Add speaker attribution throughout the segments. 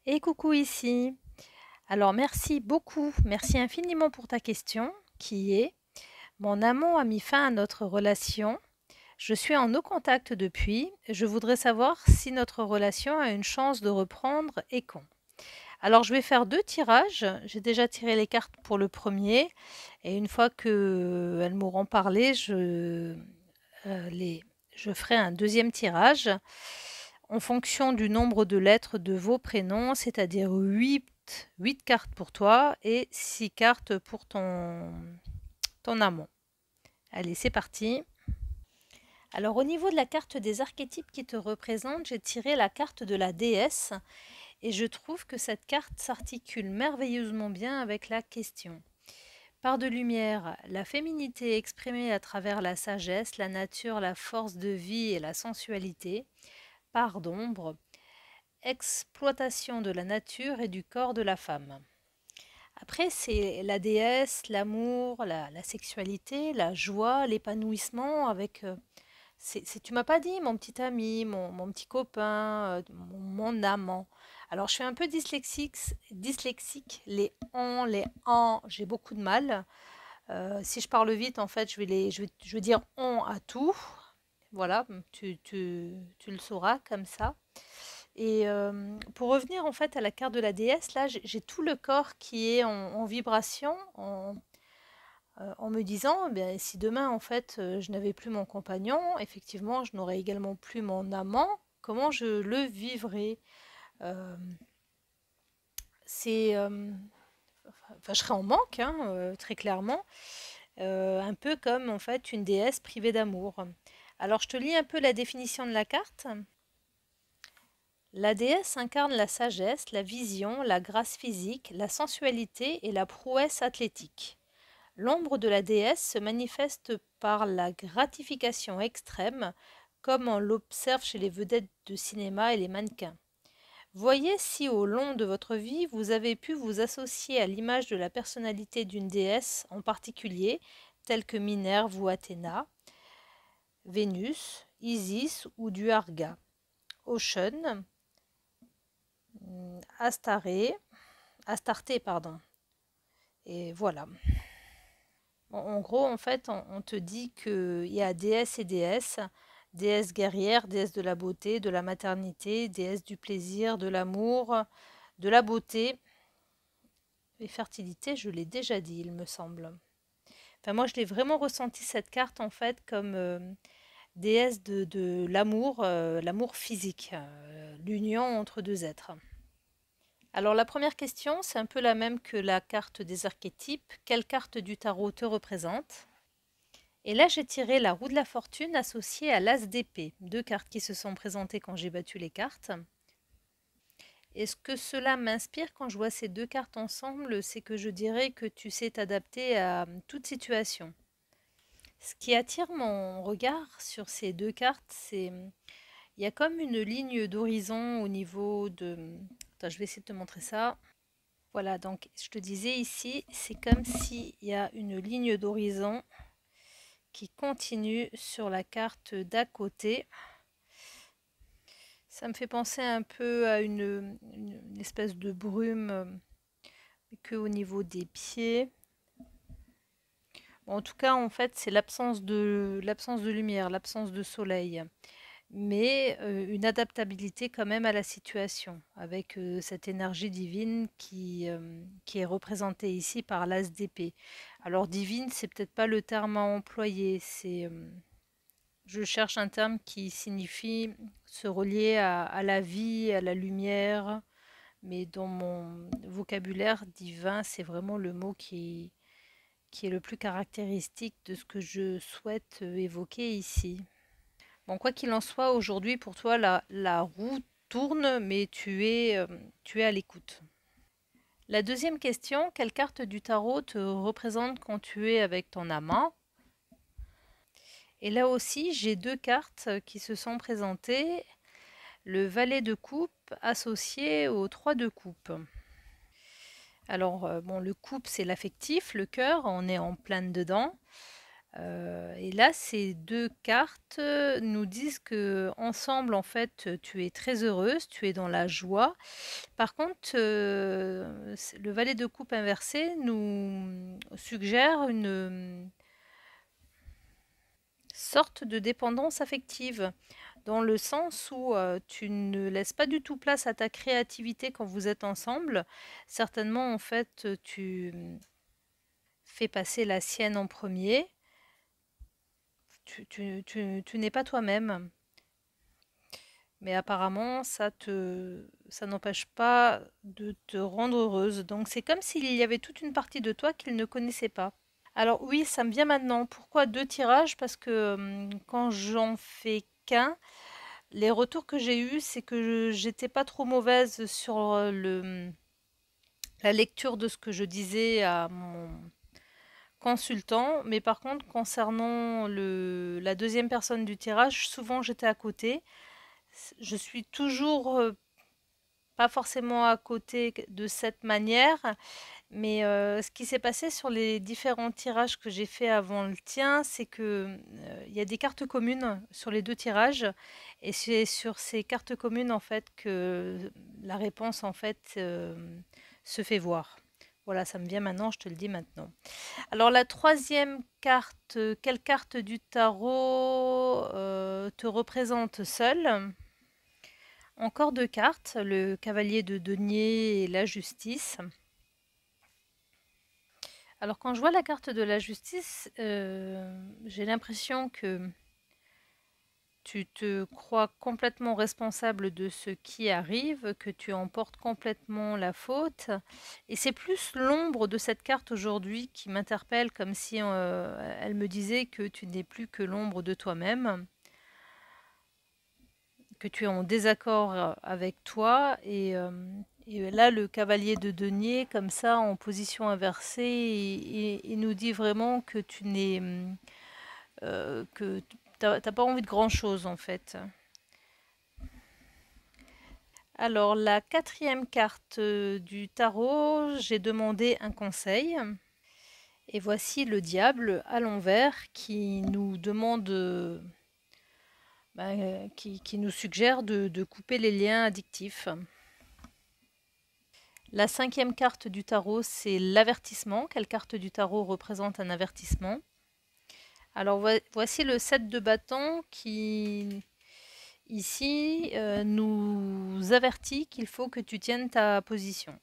Speaker 1: Et coucou ici. Alors merci beaucoup, merci infiniment pour ta question qui est: mon amant a mis fin à notre relation. Je suis en no contact depuis. Je voudrais savoir si notre relation a une chance de reprendre et quand. Alors je vais faire deux tirages. J'ai déjà tiré les cartes pour le premier et une fois qu'elles m'auront parlé, les, je ferai un deuxième tirage en fonction du nombre de lettres de vos prénoms, c'est-à-dire 8 cartes pour toi et 6 cartes pour ton amant. Allez, c'est parti. Alors au niveau de la carte des archétypes qui te représentent, j'ai tiré la carte de la déesse et je trouve que cette carte s'articule merveilleusement bien avec la question. Part de lumière, la féminité exprimée à travers la sagesse, la nature, la force de vie et la sensualité. Part d'ombre, exploitation de la nature et du corps de la femme. Après, c'est la déesse, l'amour, la sexualité, la joie, l'épanouissement avec... tu m'as pas dit mon petit ami, mon petit copain, mon amant. Alors, je suis un peu dyslexique. Les en, j'ai beaucoup de mal. Si je parle vite, en fait, je vais dire on à tout. Voilà, tu le sauras comme ça. Et pour revenir en fait à la carte de la déesse, là, j'ai tout le corps qui est en vibration, en me disant, bien, si demain, en fait, je n'avais plus mon compagnon, effectivement, je n'aurais également plus mon amant, comment je le vivrais? Euh, c'est, enfin, je serais en manque, hein, très clairement, un peu comme en fait une déesse privée d'amour. Alors, je te lis un peu la définition de la carte. La déesse incarne la sagesse, la vision, la grâce physique, la sensualité et la prouesse athlétique. L'ombre de la déesse se manifeste par la gratification extrême, comme on l'observe chez les vedettes de cinéma et les mannequins. Voyez si au long de votre vie vous avez pu vous associer à l'image de la personnalité d'une déesse en particulier, telle que Minerve ou Athéna, Vénus, Isis ou Duarga, Ocean, Astarté, pardon. Et voilà. En gros, en fait, on te dit qu'il y a déesse et déesse, déesse guerrière, déesse de la beauté, de la maternité, déesse du plaisir, de l'amour, de la beauté. Et fertilité, je l'ai déjà dit, il me semble. Enfin, moi, je l'ai vraiment ressenti cette carte, en fait, comme déesse de l'amour, l'amour physique, l'union entre deux êtres. Alors, la première question, c'est un peu la même que la carte des archétypes. Quelle carte du tarot te représente? Et là, j'ai tiré la roue de la fortune associée à l'as d'épée, deux cartes qui se sont présentées quand j'ai battu les cartes. Et ce que cela m'inspire quand je vois ces deux cartes ensemble, c'est que je dirais que tu sais t'adapter à toute situation. Ce qui attire mon regard sur ces deux cartes, c'est il y a comme une ligne d'horizon au niveau de... Attends, je vais essayer de te montrer ça. Voilà, donc je te disais ici, c'est comme s'il y a une ligne d'horizon qui continue sur la carte d'à côté. Ça me fait penser un peu à une espèce de brume, que au niveau des pieds. Bon, en tout cas, en fait, c'est l'absence de lumière, l'absence de soleil, mais une adaptabilité quand même à la situation, avec cette énergie divine qui est représentée ici par l'as d'épée. Alors divine, c'est peut-être pas le terme à employer, je cherche un terme qui signifie se relier à la vie, à la lumière, mais dans mon vocabulaire divin, c'est vraiment le mot qui est le plus caractéristique de ce que je souhaite évoquer ici. Bon, quoi qu'il en soit, aujourd'hui, pour toi, la roue tourne, mais tu es à l'écoute. La deuxième question, quelle carte du tarot te représente quand tu es avec ton amant? Et là aussi, j'ai deux cartes qui se sont présentées. Le valet de coupe associé au 3 de coupe. Alors, bon, le coupe, c'est l'affectif, le cœur, on est en plein dedans. Et là, ces 2 cartes, nous disent qu'ensemble, en fait, tu es très heureuse, tu es dans la joie. Par contre, le valet de coupe inversé nous suggère une sorte de dépendance affective, dans le sens où tu ne laisses pas du tout place à ta créativité quand vous êtes ensemble. Certainement, en fait, tu fais passer la sienne en premier. Tu n'es pas toi-même. Mais apparemment, ça n'empêche pas de te rendre heureuse. Donc c'est comme s'il y avait toute une partie de toi qu'il ne connaissait pas. Alors oui, ça me vient maintenant. Pourquoi 2 tirages? Parce que, quand j'en fais qu'un, les retours que j'ai eus, c'est que j'étais pas trop mauvaise sur, la lecture de ce que je disais à mon consultant. Mais par contre, concernant la deuxième personne du tirage, souvent j'étais à côté. Je suis toujours, pas forcément à côté de cette manière, mais ce qui s'est passé sur les différents tirages que j'ai fait avant le tien, c'est que, il y a des cartes communes sur les 2 tirages et c'est sur ces cartes communes, en fait, que la réponse, en fait, se fait voir. Voilà, ça me vient maintenant, je te le dis maintenant. Alors la troisième carte, quelle carte du tarot, te représente seule? Encore 2 cartes, le cavalier de denier et la justice. Alors quand je vois la carte de la justice, j'ai l'impression que tu te crois complètement responsable de ce qui arrive, que tu en portes complètement la faute et c'est plus l'ombre de cette carte aujourd'hui qui m'interpelle comme si, elle me disait que tu n'es plus que l'ombre de toi-même, que tu es en désaccord avec toi et là le cavalier de denier comme ça en position inversée, il nous dit vraiment que tu n'es que t'as pas envie de grand chose en fait. Alors la quatrième carte du tarot, j'ai demandé un conseil et voici le diable à l'envers qui nous demande qui nous suggère de couper les liens addictifs. La cinquième carte du tarot, c'est l'avertissement. Quelle carte du tarot représente un avertissement? Alors voici le 7 de bâton qui, ici, nous avertit qu'il faut que tu tiennes ta position.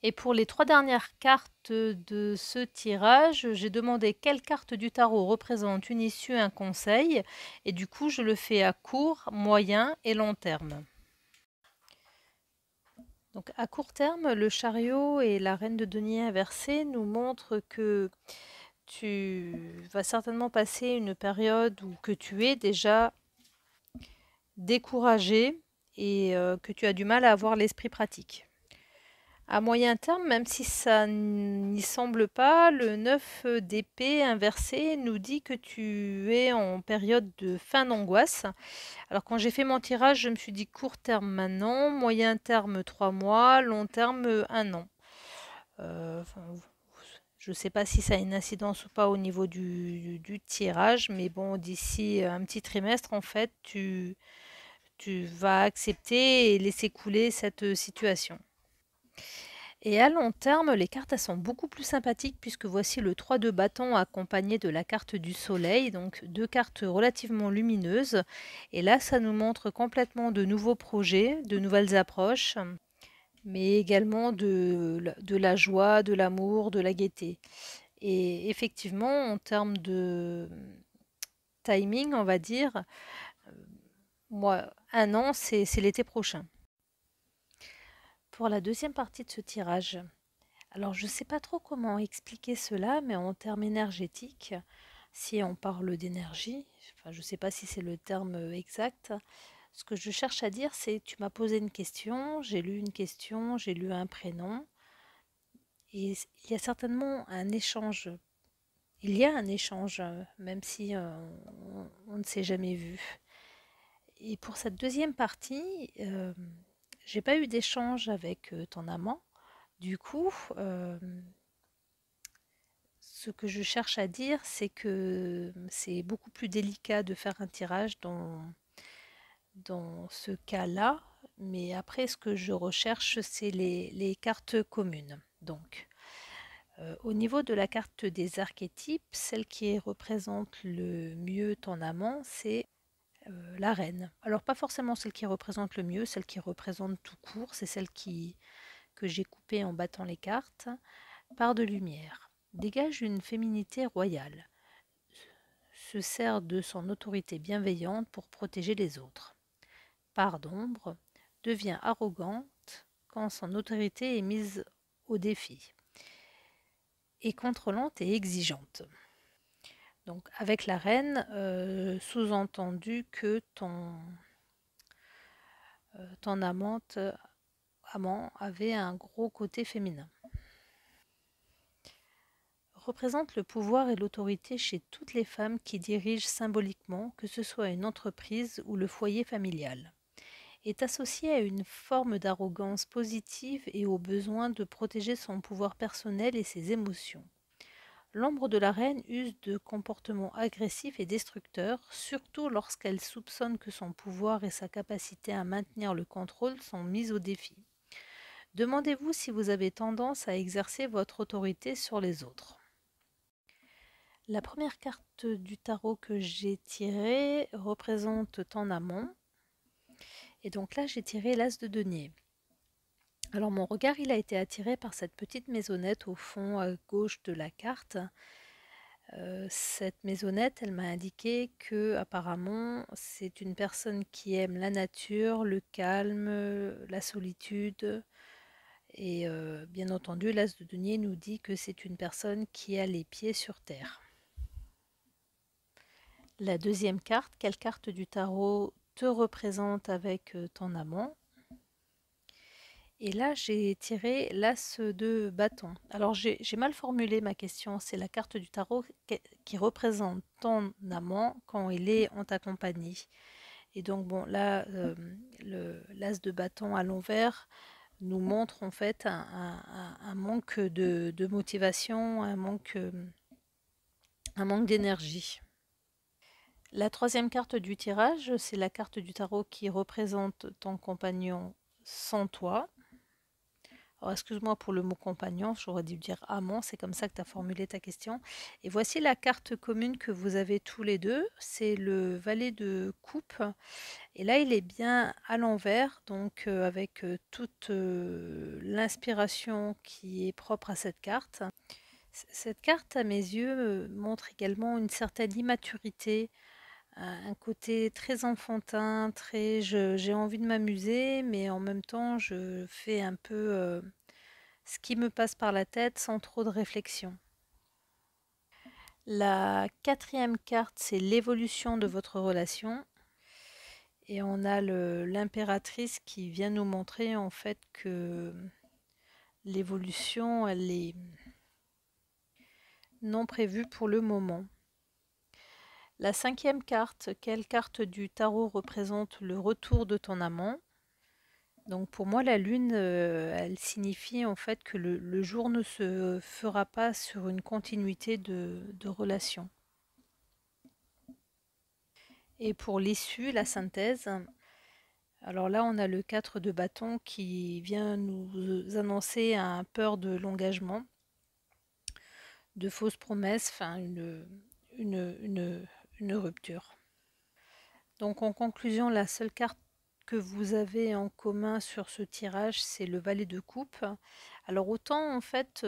Speaker 1: Et pour les 3 dernières cartes de ce tirage, j'ai demandé quelle carte du tarot représente une issue, un conseil. Et du coup, je le fais à court, moyen et long terme. Donc à court terme, le chariot et la reine de denier inversée nous montrent que tu vas certainement passer une période où que tu es déjà découragé et que tu as du mal à avoir l'esprit pratique. À moyen terme, même si ça n'y semble pas, le 9 d'épée inversé nous dit que tu es en période de fin d'angoisse. Alors quand j'ai fait mon tirage, je me suis dit court terme maintenant, moyen terme 3 mois, long terme 1 an. Enfin, je ne sais pas si ça a une incidence ou pas au niveau du tirage, mais bon, d'ici un petit trimestre, en fait, tu vas accepter et laisser couler cette situation. Et à long terme, les cartes elles sont beaucoup plus sympathiques puisque voici le 3 de bâton accompagné de la carte du soleil, donc 2 cartes relativement lumineuses. Et là, ça nous montre complètement de nouveaux projets, de nouvelles approches, mais également de la joie, de l'amour, de la gaieté. Et effectivement, en termes de timing, on va dire, moi, 1 an, c'est l'été prochain. Pour la deuxième partie de ce tirage, alors je ne sais pas trop comment expliquer cela, mais en termes énergétiques, si on parle d'énergie, enfin je ne sais pas si c'est le terme exact, ce que je cherche à dire, c'est tu m'as posé une question, j'ai lu une question, j'ai lu un prénom, et il y a certainement un échange. Il y a un échange, même si on ne s'est jamais vu. Et pour cette deuxième partie, j'ai pas eu d'échange avec ton amant. Du coup, ce que je cherche à dire, c'est que c'est beaucoup plus délicat de faire un tirage dans ce cas-là, mais après, ce que je recherche, c'est les cartes communes. Donc, au niveau de la carte des archétypes, celle qui représente le mieux ton amant, c'est la reine. Alors, pas forcément celle qui représente le mieux, celle qui représente tout court, c'est celle que j'ai coupée en battant les cartes. Part de lumière. Dégage une féminité royale. Se sert de son autorité bienveillante pour protéger les autres. Part d'ombre. Devient arrogante quand son autorité est mise au défi. Et contrôlante et exigeante. Donc avec la reine, sous-entendu que ton amant avait un gros côté féminin. Représente le pouvoir et l'autorité chez toutes les femmes qui dirigent symboliquement, que ce soit une entreprise ou le foyer familial. Est associé à une forme d'arrogance positive et au besoin de protéger son pouvoir personnel et ses émotions. L'ombre de la reine use de comportements agressifs et destructeurs, surtout lorsqu'elle soupçonne que son pouvoir et sa capacité à maintenir le contrôle sont mis au défi. Demandez-vous si vous avez tendance à exercer votre autorité sur les autres. La première carte du tarot que j'ai tirée représente ton amant. Et donc là, j'ai tiré l'As de denier. Alors mon regard, il a été attiré par cette petite maisonnette au fond à gauche de la carte. Cette maisonnette, elle m'a indiqué que apparemment c'est une personne qui aime la nature, le calme, la solitude. Et bien entendu, l'As de denier nous dit que c'est une personne qui a les pieds sur terre. La deuxième carte, quelle carte du tarot te représente avec ton amant? Et là, j'ai tiré l'As de bâton. Alors, j'ai mal formulé ma question. C'est la carte du tarot qui représente ton amant quand il est en ta compagnie. Et donc, bon, là, l'As de bâton à l'envers nous montre en fait un manque de motivation, un manque d'énergie. La troisième carte du tirage, c'est la carte du tarot qui représente ton compagnon sans toi. Alors, excuse-moi pour le mot compagnon, j'aurais dû dire amant, c'est comme ça que tu as formulé ta question. Et voici la carte commune que vous avez tous les deux, c'est le valet de coupe. Et là, il est bien à l'envers, donc avec toute l'inspiration qui est propre à cette carte. Cette carte, à mes yeux, montre également une certaine immaturité, un côté très enfantin, j'ai envie de m'amuser, mais en même temps, je fais un peu ce qui me passe par la tête sans trop de réflexion. La quatrième carte, c'est l'évolution de votre relation. Et on a l'impératrice qui vient nous montrer en fait que l'évolution, elle est non prévue pour le moment. La cinquième carte, quelle carte du tarot représente le retour de ton amant? Donc pour moi, la lune, elle signifie en fait que le jour ne se fera pas sur une continuité de relation. Et pour l'issue, la synthèse, alors là, on a le 4 de bâton qui vient nous annoncer un peur de l'engagement, de fausses promesses, enfin une rupture. Donc en conclusion, la seule carte que vous avez en commun sur ce tirage, c'est le valet de coupe. Alors autant en fait,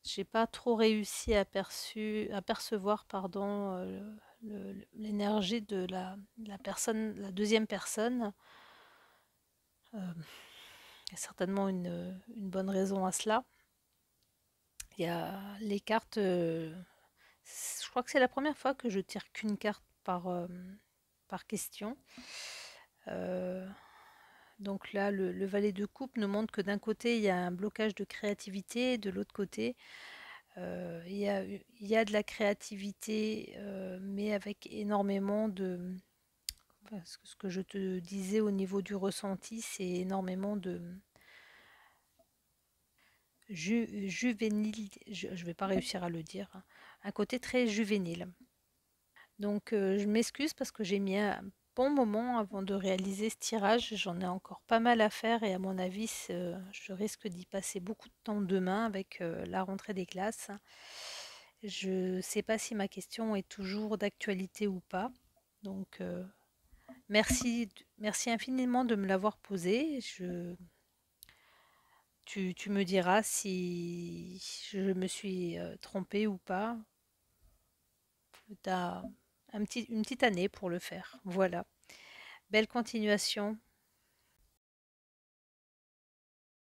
Speaker 1: j'ai pas trop réussi à percevoir pardon, l'énergie de la personne, la deuxième personne. Il y a certainement une bonne raison à cela. Il y a les cartes. Je crois que c'est la première fois que je tire qu'une carte par question. Donc là, le valet de coupe nous montre que d'un côté, il y a un blocage de créativité, de l'autre côté, il y a de la créativité, mais avec énormément de... Enfin, ce que je te disais au niveau du ressenti, c'est énormément juvénile, je vais pas réussir à le dire, hein, un côté très juvénile. Donc je m'excuse parce que j'ai mis un bon moment avant de réaliser ce tirage. J'en ai encore pas mal à faire et à mon avis, je risque d'y passer beaucoup de temps demain avec la rentrée des classes. Je ne sais pas si ma question est toujours d'actualité ou pas. Donc merci infiniment de me l'avoir posée. Tu me diras si je me suis trompée ou pas. Tu as une petite année pour le faire. Voilà. Belle continuation.